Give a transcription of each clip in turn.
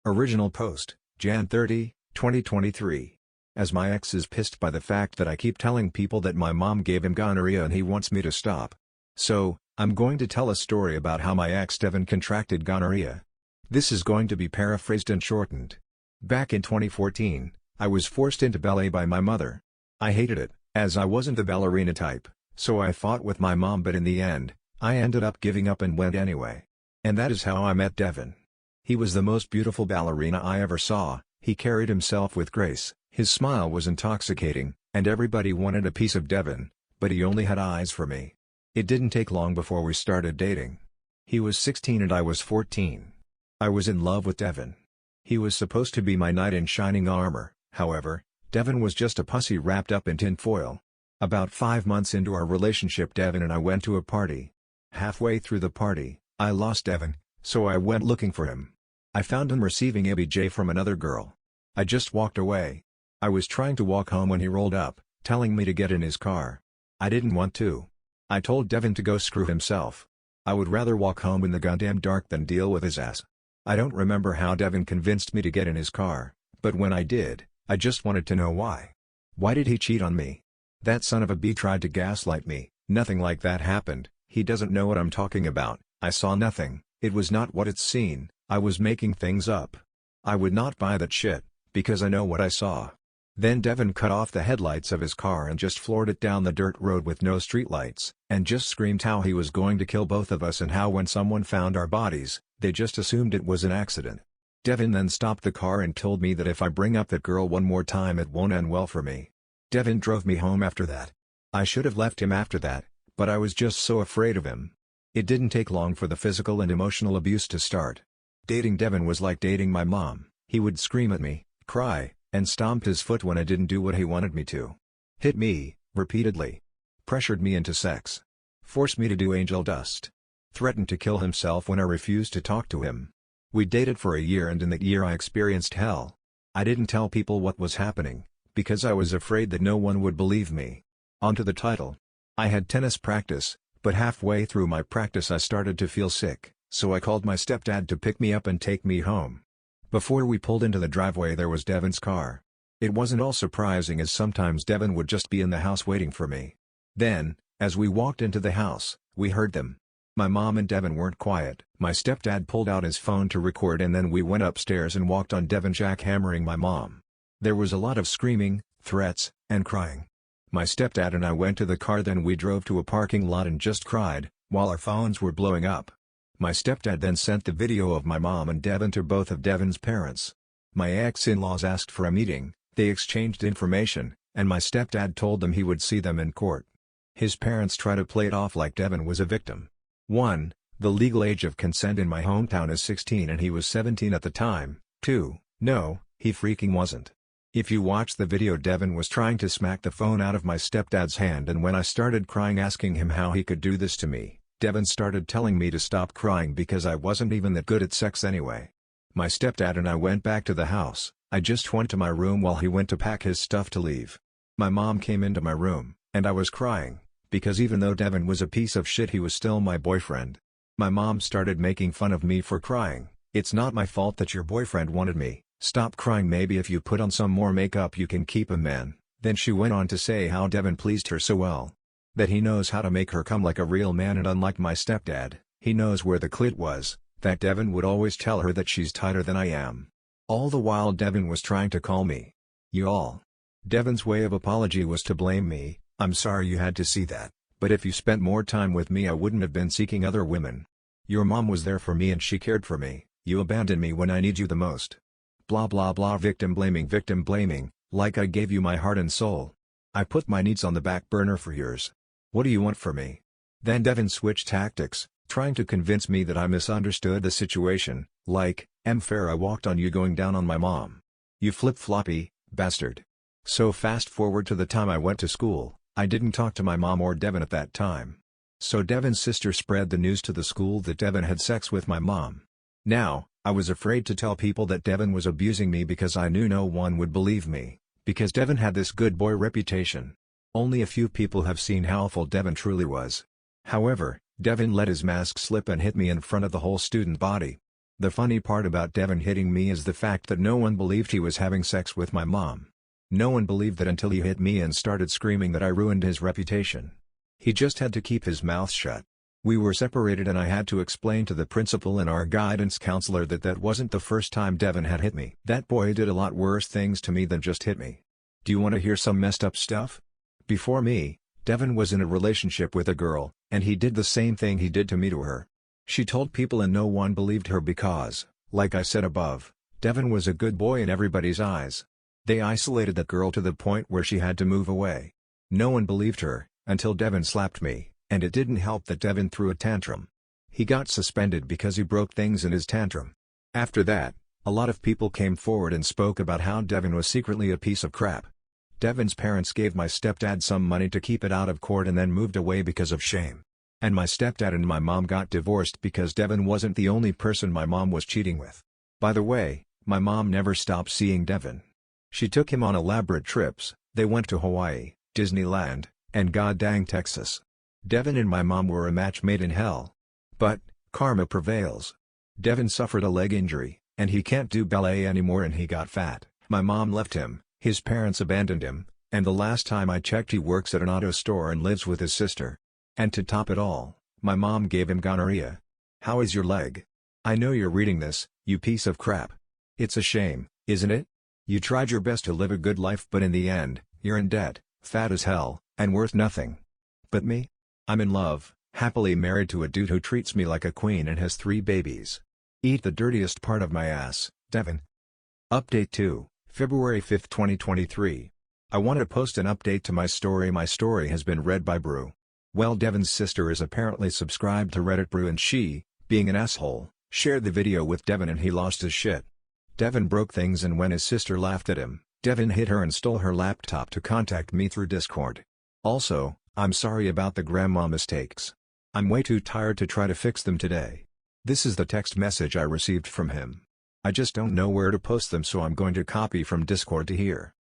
Original post, Jan 30, 2023. As my ex is pissed by the fact that I keep telling people that my mom gave him gonorrhea and he wants me to stop. So, I'm going to tell a story about how my ex Devin contracted gonorrhea. This is going to be paraphrased and shortened. Back in 2014, I was forced into ballet by my mother. I hated it, as I wasn't the ballerina type, so I fought with my mom, but in the end, I ended up giving up and went anyway. And that is how I met Devin. He was the most beautiful ballerina I ever saw. He carried himself with grace, his smile was intoxicating, and everybody wanted a piece of Devin, but he only had eyes for me. It didn't take long before we started dating. He was 16 and I was 14. I was in love with Devin. He was supposed to be my knight in shining armor, however, Devin was just a pussy wrapped up in tinfoil. About 5 months into our relationship, Devin and I went to a party. Halfway through the party, I lost Devin, so I went looking for him. I found him receiving ABJ from another girl. I just walked away. I was trying to walk home when he rolled up, telling me to get in his car. I didn't want to. I told Devin to go screw himself. I would rather walk home in the goddamn dark than deal with his ass. I don't remember how Devin convinced me to get in his car, but when I did, I just wanted to know why. Why did he cheat on me? That son of a b tried to gaslight me. Nothing like that happened. He doesn't know what I'm talking about. I saw nothing. It was not what it's seen. I was making things up. I would not buy that shit, because I know what I saw. Then Devin cut off the headlights of his car and just floored it down the dirt road with no streetlights, and just screamed how he was going to kill both of us and how when someone found our bodies, they just assumed it was an accident. Devin then stopped the car and told me that if I bring up that girl one more time it won't end well for me. Devin drove me home after that. I should have left him after that, but I was just so afraid of him. It didn't take long for the physical and emotional abuse to start. Dating Devin was like dating my mom. He would scream at me, cry, and stomped his foot when I didn't do what he wanted me to. Hit me, repeatedly. Pressured me into sex. Forced me to do angel dust. Threatened to kill himself when I refused to talk to him. We dated for a year and in that year I experienced hell. I didn't tell people what was happening, because I was afraid that no one would believe me. On to the title. I had tennis practice, but halfway through my practice I started to feel sick, so I called my stepdad to pick me up and take me home. Before we pulled into the driveway there was Devin's car. It wasn't all surprising, as sometimes Devin would just be in the house waiting for me. Then, as we walked into the house, we heard them. My mom and Devin weren't quiet. My stepdad pulled out his phone to record and then we went upstairs and walked on Devin jackhammering my mom. There was a lot of screaming, threats, and crying. My stepdad and I went to the car, then we drove to a parking lot and just cried, while our phones were blowing up. My stepdad then sent the video of my mom and Devin to both of Devin's parents. My ex-in-laws asked for a meeting, they exchanged information, and my stepdad told them he would see them in court. His parents try to play it off like Devin was a victim. 1. The legal age of consent in my hometown is 16 and he was 17 at the time. 2. No, he freaking wasn't. If you watch the video, Devin was trying to smack the phone out of my stepdad's hand, and when I started crying asking him how he could do this to me, Devin started telling me to stop crying because I wasn't even that good at sex anyway. My stepdad and I went back to the house. I just went to my room while he went to pack his stuff to leave. My mom came into my room, and I was crying, because even though Devin was a piece of shit he was still my boyfriend. My mom started making fun of me for crying. It's not my fault that your boyfriend wanted me. Stop crying, maybe if you put on some more makeup you can keep him, man. Then she went on to say how Devin pleased her so well. That he knows how to make her come like a real man, and unlike my stepdad, he knows where the clit was. That Devin would always tell her that she's tighter than I am. All the while Devin was trying to call me y'all. Devin's way of apology was to blame me. I'm sorry you had to see that, but if you spent more time with me I wouldn't have been seeking other women. Your mom was there for me and she cared for me. You abandoned me when I need you the most. Blah blah blah. Victim blaming, like I gave you my heart and soul. I put my needs on the back burner for yours. What do you want from me? Then Devin switched tactics, trying to convince me that I misunderstood the situation, like, fair, I walked on you going down on my mom. You flip-floppy bastard. So fast forward to the time I went to school, I didn't talk to my mom or Devin at that time. So Devin's sister spread the news to the school that Devin had sex with my mom. Now, I was afraid to tell people that Devin was abusing me because I knew no one would believe me, because Devin had this good boy reputation. Only a few people have seen how awful Devin truly was. However, Devin let his mask slip and hit me in front of the whole student body. The funny part about Devin hitting me is the fact that no one believed he was having sex with my mom. No one believed that until he hit me and started screaming that I ruined his reputation. He just had to keep his mouth shut. We were separated and I had to explain to the principal and our guidance counselor that that wasn't the first time Devin had hit me. That boy did a lot worse things to me than just hit me. Do you want to hear some messed up stuff? Before me, Devin was in a relationship with a girl, and he did the same thing he did to me to her. She told people and no one believed her because, like I said above, Devin was a good boy in everybody's eyes. They isolated that girl to the point where she had to move away. No one believed her, until Devin slapped me, and it didn't help that Devin threw a tantrum. He got suspended because he broke things in his tantrum. After that, a lot of people came forward and spoke about how Devin was secretly a piece of crap. Devin's parents gave my stepdad some money to keep it out of court and then moved away because of shame. And my stepdad and my mom got divorced because Devin wasn't the only person my mom was cheating with. By the way, my mom never stopped seeing Devin. She took him on elaborate trips. They went to Hawaii, Disneyland, and goddang Texas. Devin and my mom were a match made in hell. But, karma prevails. Devin suffered a leg injury, and he can't do ballet anymore and he got fat. My mom left him, his parents abandoned him, and the last time I checked he works at an auto store and lives with his sister. And to top it all, my mom gave him gonorrhea. How is your leg? I know you're reading this, you piece of crap. It's a shame, isn't it? You tried your best to live a good life but in the end, you're in debt, fat as hell, and worth nothing. But me? I'm in love, happily married to a dude who treats me like a queen and has 3 babies. Eat the dirtiest part of my ass, Devin. Update 2, February 5, 2023. I want to post an update to my story. My story has been read by Brew. Well, Devin's sister is apparently subscribed to Reddit Brew and she, being an asshole, shared the video with Devin and he lost his shit. Devin broke things and when his sister laughed at him, Devin hit her and stole her laptop to contact me through Discord. Also, I'm sorry about the grandma mistakes. I'm way too tired to try to fix them today. This is the text message I received from him. I just don't know where to post them so I'm going to copy from Discord to here.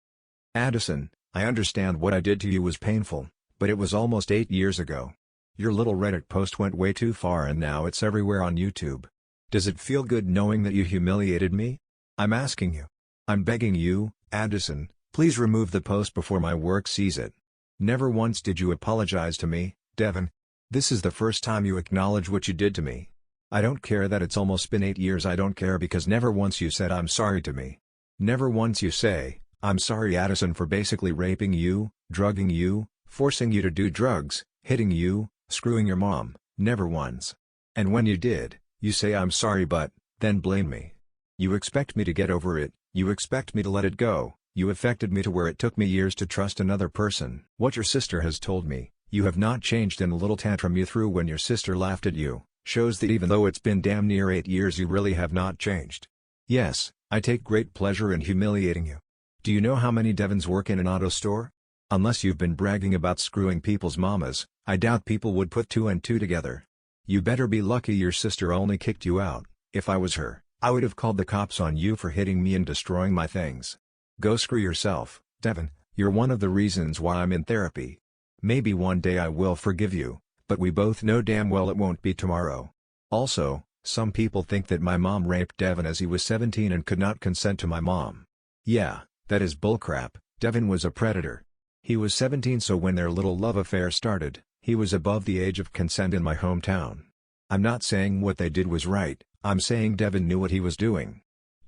Addison, I understand what I did to you was painful, but it was almost 8 years ago. Your little Reddit post went way too far and now it's everywhere on YouTube. Does it feel good knowing that you humiliated me? I'm asking you. I'm begging you, Addison, please remove the post before my work sees it. Never once did you apologize to me, Devin. This is the first time you acknowledge what you did to me. I don't care that it's almost been 8 years. I don't care because never once you said I'm sorry to me. Never once you say, I'm sorry Addison for basically raping you, drugging you, forcing you to do drugs, hitting you, screwing your mom, never once. And when you did, you say I'm sorry but, then blame me. You expect me to get over it, you expect me to let it go, you affected me to where it took me years to trust another person. What your sister has told me, you have not changed in a little tantrum you threw when your sister laughed at you, shows that even though it's been damn near 8 years you really have not changed. Yes, I take great pleasure in humiliating you. Do you know how many Devins work in an auto store? Unless you've been bragging about screwing people's mamas, I doubt people would put 2 and 2 together. You better be lucky your sister only kicked you out. If I was her, I would have called the cops on you for hitting me and destroying my things. Go screw yourself, Devin, you're one of the reasons why I'm in therapy. Maybe one day I will forgive you, but we both know damn well it won't be tomorrow. Also, some people think that my mom raped Devin as he was 17 and could not consent to my mom. Yeah, that is bullcrap. Devin was a predator. He was 17 so when their little love affair started, he was above the age of consent in my hometown. I'm not saying what they did was right, I'm saying Devin knew what he was doing.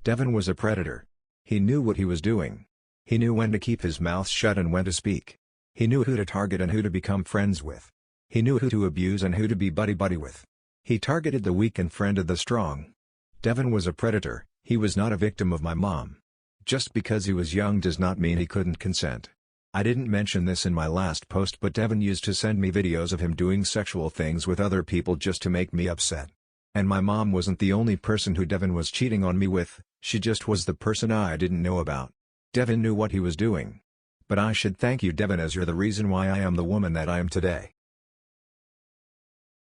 Devin was a predator. He knew what he was doing. He knew when to keep his mouth shut and when to speak. He knew who to target and who to become friends with. He knew who to abuse and who to be buddy-buddy with. He targeted the weak and friended the strong. Devin was a predator, he was not a victim of my mom. Just because he was young does not mean he couldn't consent. I didn't mention this in my last post but Devin used to send me videos of him doing sexual things with other people just to make me upset. And my mom wasn't the only person who Devin was cheating on me with, she just was the person I didn't know about. Devin knew what he was doing. But I should thank you Devin as you're the reason why I am the woman that I am today.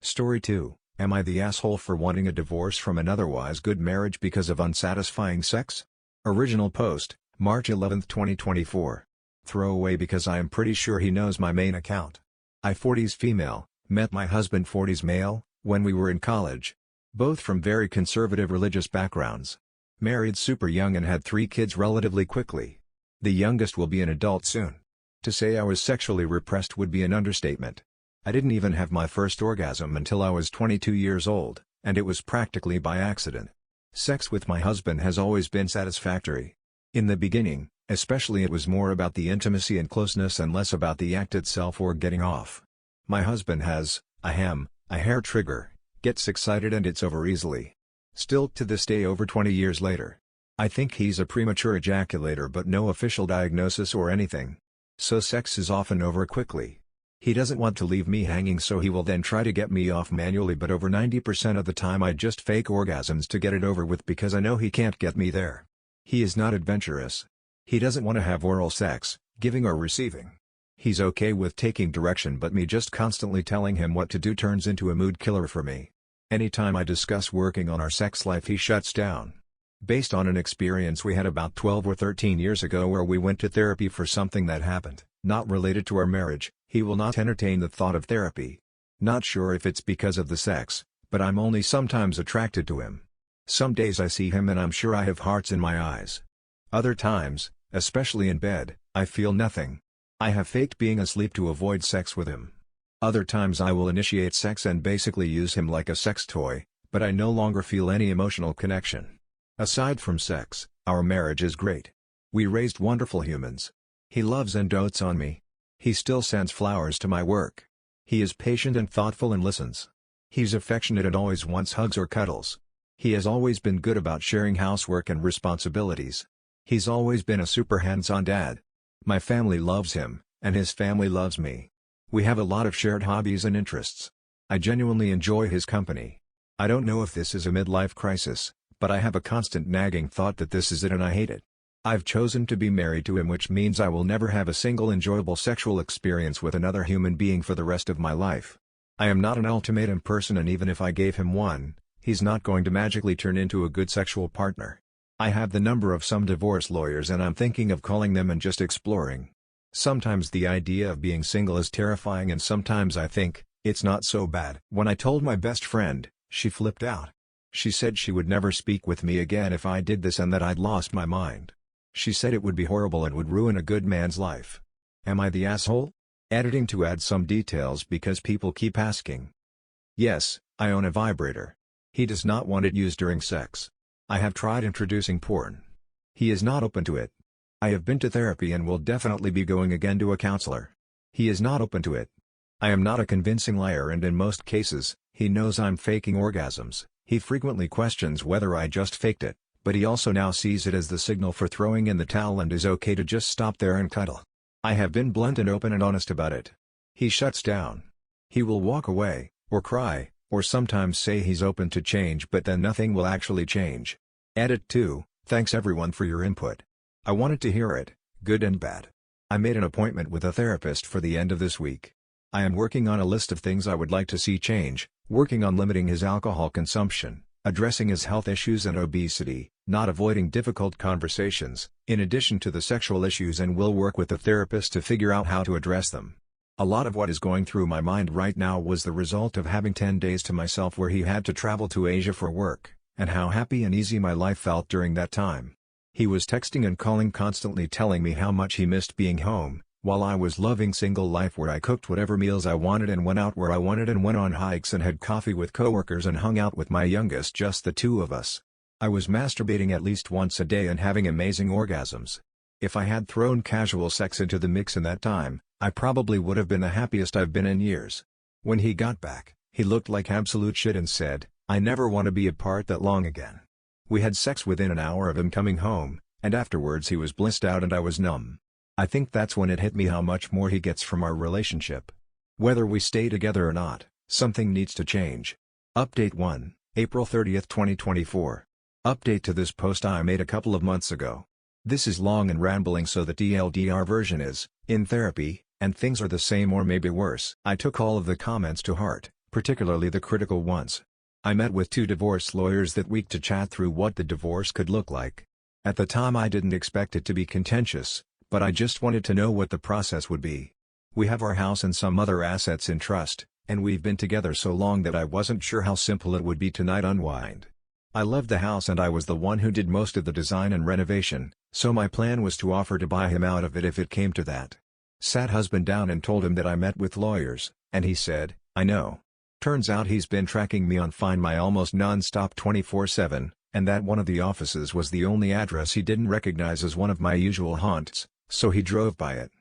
Story 2, am I the asshole for wanting a divorce from an otherwise good marriage because of unsatisfying sex? Original post, March 11, 2024. Throwaway because I am pretty sure he knows my main account. I 40s female, met my husband 40s male, when we were in college. Both from very conservative religious backgrounds. Married super young and had 3 kids relatively quickly. The youngest will be an adult soon. To say I was sexually repressed would be an understatement. I didn't even have my first orgasm until I was 22 years old, and it was practically by accident. Sex with my husband has always been satisfactory. In the beginning, especially, it was more about the intimacy and closeness and less about the act itself or getting off. My husband has a hair trigger, gets excited and it's over easily. Still to this day, over 20 years later. I think he's a premature ejaculator, but no official diagnosis or anything. So sex is often over quickly. He doesn't want to leave me hanging, so he will then try to get me off manually, but over 90% of the time I just fake orgasms to get it over with because I know he can't get me there. He is not adventurous. He doesn't want to have oral sex, giving or receiving. He's okay with taking direction, but me just constantly telling him what to do turns into a mood killer for me. Anytime I discuss working on our sex life, he shuts down. Based on an experience we had about 12 or 13 years ago where we went to therapy for something that happened, not related to our marriage, he will not entertain the thought of therapy. Not sure if it's because of the sex, but I'm only sometimes attracted to him. Some days I see him and I'm sure I have hearts in my eyes. Other times, especially in bed, I feel nothing. I have faked being asleep to avoid sex with him. Other times I will initiate sex and basically use him like a sex toy, but I no longer feel any emotional connection. Aside from sex, our marriage is great. We raised wonderful humans. He loves and dotes on me. He still sends flowers to my work. He is patient and thoughtful and listens. He's affectionate and always wants hugs or cuddles. He has always been good about sharing housework and responsibilities. He's always been a super hands-on dad. My family loves him, and his family loves me. We have a lot of shared hobbies and interests. I genuinely enjoy his company. I don't know if this is a midlife crisis, but I have a constant nagging thought that this is it and I hate it. I've chosen to be married to him, which means I will never have a single enjoyable sexual experience with another human being for the rest of my life. I am not an ultimatum person, and even if I gave him one, he's not going to magically turn into a good sexual partner. I have the number of some divorce lawyers and I'm thinking of calling them and just exploring. Sometimes the idea of being single is terrifying, and sometimes I think, it's not so bad. When I told my best friend, she flipped out. She said she would never speak with me again if I did this and that I'd lost my mind. She said it would be horrible and would ruin a good man's life. Am I the asshole? Editing to add some details because people keep asking. Yes, I own a vibrator. He does not want it used during sex. I have tried introducing porn. He is not open to it. I have been to therapy and will definitely be going again to a counselor. He is not open to it. I am not a convincing liar, and in most cases, he knows I'm faking orgasms. He frequently questions whether I just faked it, but he also now sees it as the signal for throwing in the towel and is okay to just stop there and cuddle. I have been blunt and open and honest about it. He shuts down. He will walk away, or cry, or sometimes say he's open to change, but then nothing will actually change. Edit 2, thanks everyone for your input. I wanted to hear it, good and bad. I made an appointment with a therapist for the end of this week. I am working on a list of things I would like to see change, working on limiting his alcohol consumption, addressing his health issues and obesity, not avoiding difficult conversations, in addition to the sexual issues, and will work with the therapist to figure out how to address them. A lot of what is going through my mind right now was the result of having 10 days to myself where he had to travel to Asia for work, and how happy and easy my life felt during that time. He was texting and calling constantly, telling me how much he missed being home, while I was loving single life where I cooked whatever meals I wanted and went out where I wanted and went on hikes and had coffee with coworkers and hung out with my youngest, just the two of us. I was masturbating at least once a day and having amazing orgasms. If I had thrown casual sex into the mix in that time, I probably would have been the happiest I've been in years. When he got back, he looked like absolute shit and said, "I never want to be apart that long again." We had sex within an hour of him coming home, and afterwards he was blissed out and I was numb. I think that's when it hit me how much more he gets from our relationship. Whether we stay together or not, something needs to change. Update 1, April 30th, 2024. Update to this post I made a couple of months ago. This is long and rambling, so the TLDR version is, in therapy, and things are the same or maybe worse. I took all of the comments to heart, particularly the critical ones. I met with 2 divorce lawyers that week to chat through what the divorce could look like. At the time I didn't expect it to be contentious, but I just wanted to know what the process would be. We have our house and some other assets in trust, and we've been together so long that I wasn't sure how simple it would be tonight unwind. I loved the house and I was the one who did most of the design and renovation, so my plan was to offer to buy him out of it if it came to that. Sat husband down and told him that I met with lawyers, and he said, "I know." Turns out he's been tracking me on Find My almost non-stop 24/7, and that one of the offices was the only address he didn't recognize as one of my usual haunts, so he drove by it.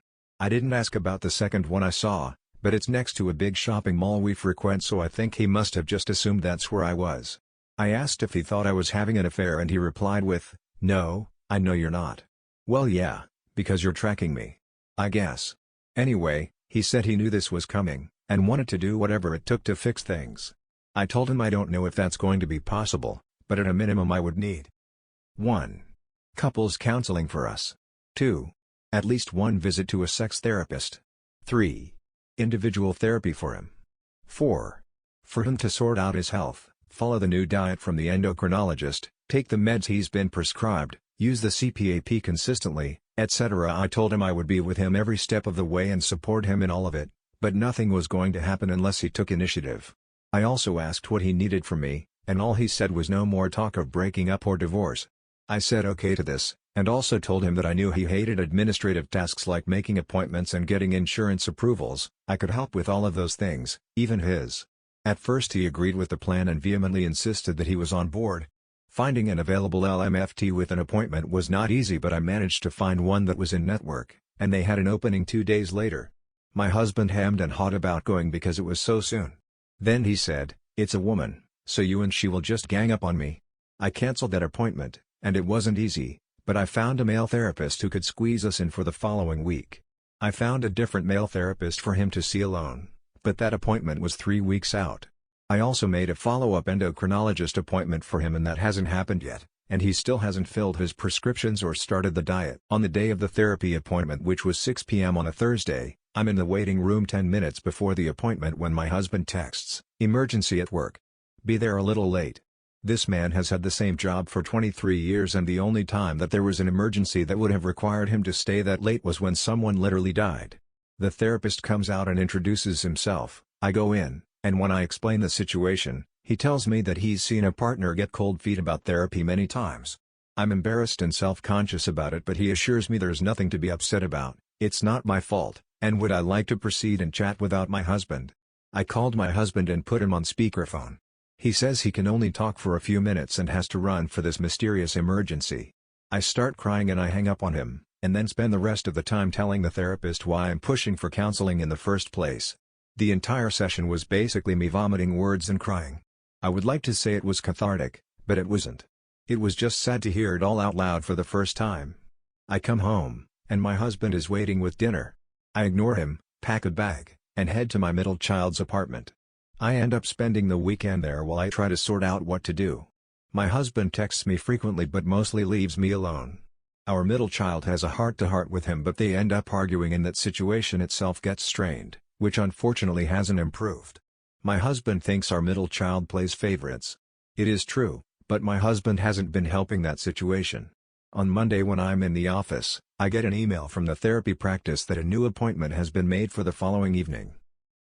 I didn't ask about the second one I saw, but it's next to a big shopping mall we frequent, so I think he must have just assumed that's where I was. I asked if he thought I was having an affair and he replied with, "No, I know you're not." Well yeah, because you're tracking me. I guess. Anyway, he said he knew this was coming, and wanted to do whatever it took to fix things. I told him I don't know if that's going to be possible, but at a minimum I would need 1. Couples counseling for us. 2. At least one visit to a sex therapist. 3. Individual therapy for him. 4. For him to sort out his health, follow the new diet from the endocrinologist, take the meds he's been prescribed, use the CPAP consistently, etc. I told him I would be with him every step of the way and support him in all of it, but nothing was going to happen unless he took initiative. I also asked what he needed from me, and all he said was no more talk of breaking up or divorce. I said okay to this, and also told him that I knew he hated administrative tasks like making appointments and getting insurance approvals. I could help with all of those things, even his. At first he agreed with the plan and vehemently insisted that he was on board. Finding an available LMFT with an appointment was not easy, but I managed to find one that was in network, and they had an opening 2 days later. My husband hemmed and hawed about going because it was so soon. Then he said, "It's a woman, so you and she will just gang up on me." I canceled that appointment, and it wasn't easy, but I found a male therapist who could squeeze us in for the following week. I found a different male therapist for him to see alone, but that appointment was 3 weeks out. I also made a follow-up endocrinologist appointment for him and that hasn't happened yet, and he still hasn't filled his prescriptions or started the diet. On the day of the therapy appointment, which was 6 p.m. on a Thursday, I'm in the waiting room 10 minutes before the appointment when my husband texts, "Emergency at work. Be there a little late." This man has had the same job for 23 years and the only time that there was an emergency that would have required him to stay that late was when someone literally died. The therapist comes out and introduces himself. I go in, and when I explain the situation, he tells me that he's seen a partner get cold feet about therapy many times. I'm embarrassed and self-conscious about it, but he assures me there's nothing to be upset about, it's not my fault, and would I like to proceed and chat without my husband. I called my husband and put him on speakerphone. He says he can only talk for a few minutes and has to run for this mysterious emergency. I start crying and I hang up on him, and then spend the rest of the time telling the therapist why I'm pushing for counseling in the first place. The entire session was basically me vomiting words and crying. I would like to say it was cathartic, but it wasn't. It was just sad to hear it all out loud for the first time. I come home, and my husband is waiting with dinner. I ignore him, pack a bag, and head to my middle child's apartment. I end up spending the weekend there while I try to sort out what to do. My husband texts me frequently but mostly leaves me alone. Our middle child has a heart-to-heart with him, but they end up arguing and that situation itself gets strained, which unfortunately hasn't improved. My husband thinks our middle child plays favorites. It is true, but my husband hasn't been helping that situation. On Monday when I'm in the office, I get an email from the therapy practice that a new appointment has been made for the following evening.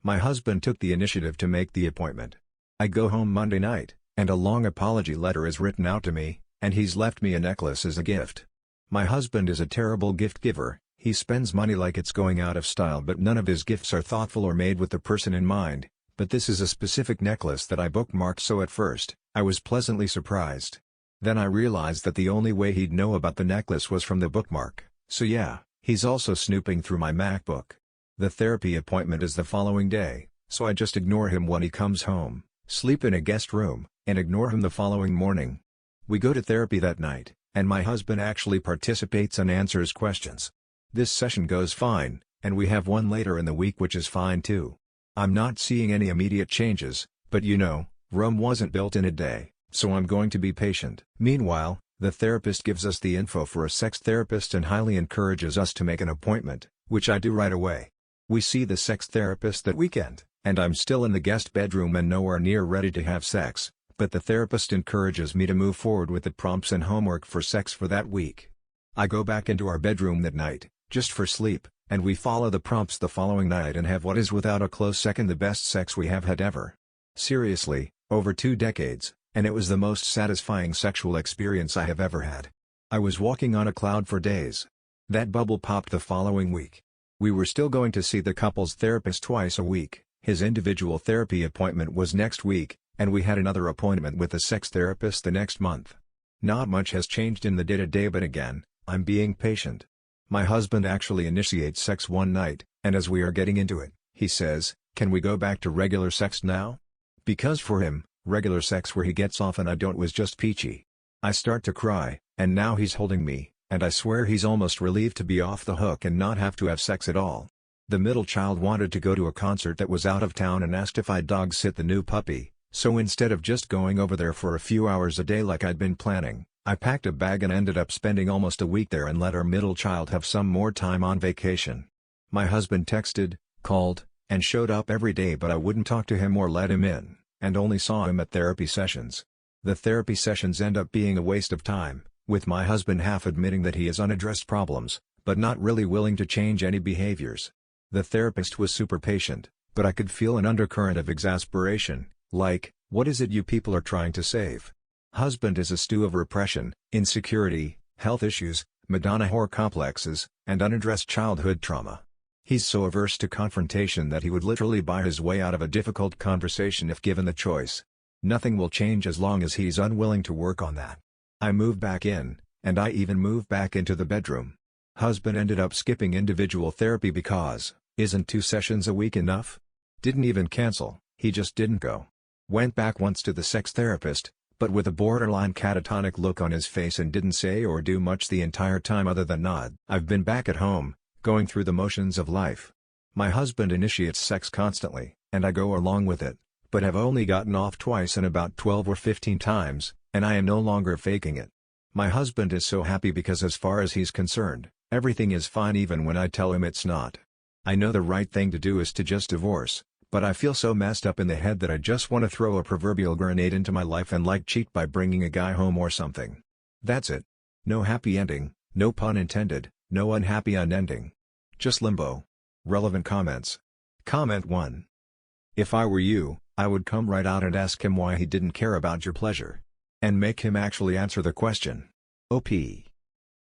My husband took the initiative to make the appointment. I go home Monday night, and a long apology letter is written out to me, and he's left me a necklace as a gift. My husband is a terrible gift giver. He spends money like it's going out of style, but none of his gifts are thoughtful or made with the person in mind. But this is a specific necklace that I bookmarked, so at first, I was pleasantly surprised. Then I realized that the only way he'd know about the necklace was from the bookmark, so yeah, he's also snooping through my MacBook. The therapy appointment is the following day, so I just ignore him when he comes home, sleep in a guest room, and ignore him the following morning. We go to therapy that night, and my husband actually participates and answers questions. This session goes fine, and we have one later in the week which is fine too. I'm not seeing any immediate changes, but you know, Rome wasn't built in a day, so I'm going to be patient. Meanwhile, the therapist gives us the info for a sex therapist and highly encourages us to make an appointment, which I do right away. We see the sex therapist that weekend, and I'm still in the guest bedroom and nowhere near ready to have sex, but the therapist encourages me to move forward with the prompts and homework for sex for that week. I go back into our bedroom that night, just for sleep, and we follow the prompts the following night and have what is without a close second the best sex we have had ever. Seriously, over 2 decades, and it was the most satisfying sexual experience I have ever had. I was walking on a cloud for days. That bubble popped the following week. We were still going to see the couple's therapist twice a week, his individual therapy appointment was next week, and we had another appointment with a sex therapist the next month. Not much has changed in the day-to-day, but again, I'm being patient. My husband actually initiates sex one night, and as we are getting into it, he says, "Can we go back to regular sex now?" Because for him, regular sex where he gets off and I don't was just peachy. I start to cry, and now he's holding me, and I swear he's almost relieved to be off the hook and not have to have sex at all. The middle child wanted to go to a concert that was out of town and asked if I'd dog sit the new puppy, so instead of just going over there for a few hours a day like I'd been planning, I packed a bag and ended up spending almost a week there and let our middle child have some more time on vacation. My husband texted, called, and showed up every day, but I wouldn't talk to him or let him in, and only saw him at therapy sessions. The therapy sessions end up being a waste of time, with my husband half admitting that he has unaddressed problems, but not really willing to change any behaviors. The therapist was super patient, but I could feel an undercurrent of exasperation, like, what is it you people are trying to save? Husband is a stew of repression, insecurity, health issues, Madonna whore complexes, and unaddressed childhood trauma. He's so averse to confrontation that he would literally buy his way out of a difficult conversation if given the choice. Nothing will change as long as he's unwilling to work on that. I moved back in, and I even moved back into the bedroom. Husband ended up skipping individual therapy because, isn't 2 sessions a week enough? Didn't even cancel, he just didn't go. Went back once to the sex therapist, but with a borderline catatonic look on his face, and didn't say or do much the entire time other than nod. I've been back at home, going through the motions of life. My husband initiates sex constantly, and I go along with it, but have only gotten off twice and about 12 or 15 times, and I am no longer faking it. My husband is so happy because as far as he's concerned, everything is fine even when I tell him it's not. I know the right thing to do is to just divorce, but I feel so messed up in the head that I just want to throw a proverbial grenade into my life and like cheat by bringing a guy home or something. That's it. No happy ending, no pun intended, no unhappy unending. Just limbo. Relevant comments. Comment 1. If I were you, I would come right out and ask him why he didn't care about your pleasure. And make him actually answer the question. OP.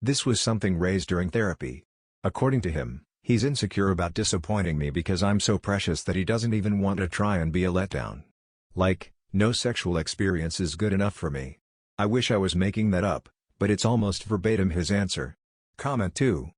This was something raised during therapy. According to him, he's insecure about disappointing me because I'm so precious that he doesn't even want to try and be a letdown. Like, no sexual experience is good enough for me. I wish I was making that up, but it's almost verbatim his answer. Comment 2.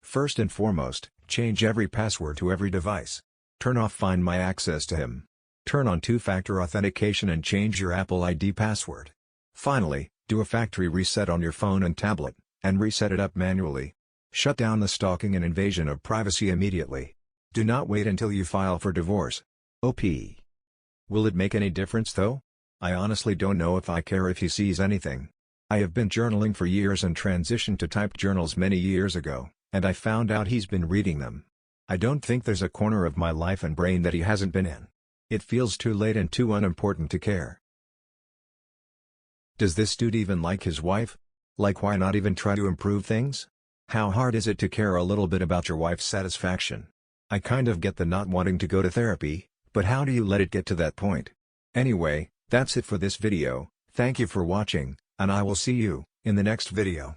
First and foremost, change every password to every device. Turn off Find My access to him. Turn on 2-factor authentication and change your Apple ID password. Finally, do a factory reset on your phone and tablet, and reset it up manually. Shut down the stalking and invasion of privacy immediately. Do not wait until you file for divorce. OP. Will it make any difference though? I honestly don't know if I care if he sees anything. I have been journaling for years and transitioned to typed journals many years ago, and I found out he's been reading them. I don't think there's a corner of my life and brain that he hasn't been in. It feels too late and too unimportant to care. Does this dude even like his wife? Like, why not even try to improve things? How hard is it to care a little bit about your wife's satisfaction? I kind of get the not wanting to go to therapy, but how do you let it get to that point? Anyway, that's it for this video. Thank you for watching, and I will see you in the next video.